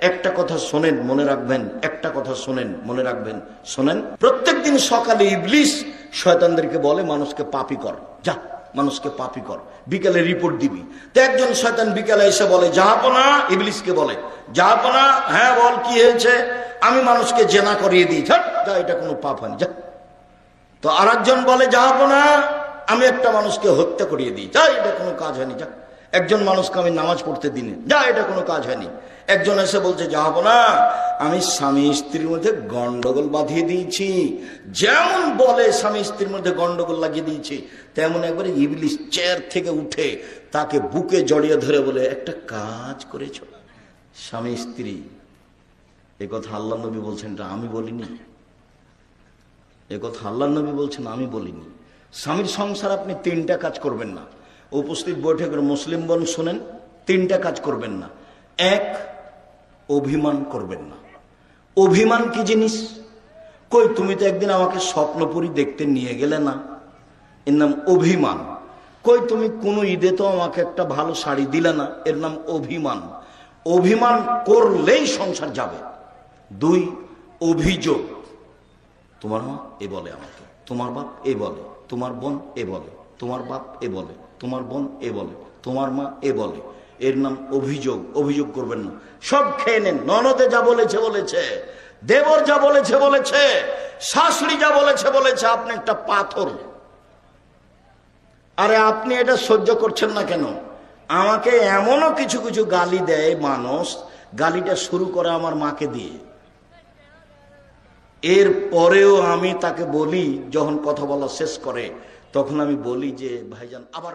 একটা কথা শোনেন, মনে রাখবেন, একটা কথা শোনেন, মনে রাখবেন, শোনেন। প্রত্যেকদিন সকালে ইবলিস শয়তানদেরকে বলে মানুষকে পাপী কর, যা মানুষকে পাপী কর, বিকালে রিপোর্ট দিবি। তো একজন শয়তান বিকালে এসে বলে, জাহাপনা, ইবলিসকে বলে, জাহাপনা, হ্যাঁ বল কি হয়েছে? আমি মানুষকে জেনা করিয়ে দিই, যা, এটা কোনো পাপ হয়নি, যা। তো আর একজন বলে, জাহাপনা, আমি একটা মানুষকে হত্যা করিয়ে দিই, যা, এটা কোনো কাজ হয়নি, যা। একজন মানুষকে আমি নামাজ পড়তে দিনে, যা, এটা কোনো কাজ হয়নি। একজন এসে বলছে, জাহাপনা, আমি স্বামী স্ত্রীর মধ্যে গন্ডগোল বাঁধিয়ে দিয়েছি। যেমন বলে স্বামী স্ত্রীর মধ্যে গন্ডগোল লাগিয়ে দিয়েছি, তেমন একবারে ইবলিস চেয়ার থেকে উঠে তাকে বুকে জড়িয়ে ধরে বলে, একটা কাজ করেছ। স্বামী স্ত্রী, এ কথা আল্লাহ নবী বলছেন, এটা আমি বলিনি। এ কথা আল্লাহ নবী বলছেন, আমি বলিনি। স্বামীর সংসার আপনি তিনটা কাজ করবেন না। উপস্থিত বৈঠকের মুসলিম বোন শোনেন, তিনটা কাজ করবেন না। এক, অভিমান করবেন না। অভিমান কি জিনিস? কই, তুমি তো একদিন আমাকে স্বপ্নপুরী দেখতে নিয়ে গেলে না, এর নাম অভিমান। কই, তুমি কোন ঈদে তো আমাকে একটা ভালো শাড়ি দিলে না, এর নাম অভিমান। অভিমান করলেই সংসার যাবে। দুই, অভিযোগ। তোমার মা এ বলে আমাকে, তোমার বাপ এ বলে, তোমার বোন এ বলে, তোমার বাপ এ বলে, তোমার বোন এ বলে, তোমার মা এ বলে, এর নাম অভিযোগ। অভিযোগ করবেন না, সব খেয়ে নেন। ননদে যা বলেছে বলেছে, দেবর যা বলেছে বলেছে, শাশুড়ি যা বলেছে বলেছে, আপনি একটা পাথর। আরে আপনি এটা সহ্য করছেন না কেন? আমাকে এমনও কিছু কিছু গালি দেয় মানুষ, গালিটা শুরু করে আমার মাকে দিয়ে। এর পরেও আমি তাকে বলি, যখন কথা বলা শেষ করে তখন আমি বলি যে, ভাইজান আবার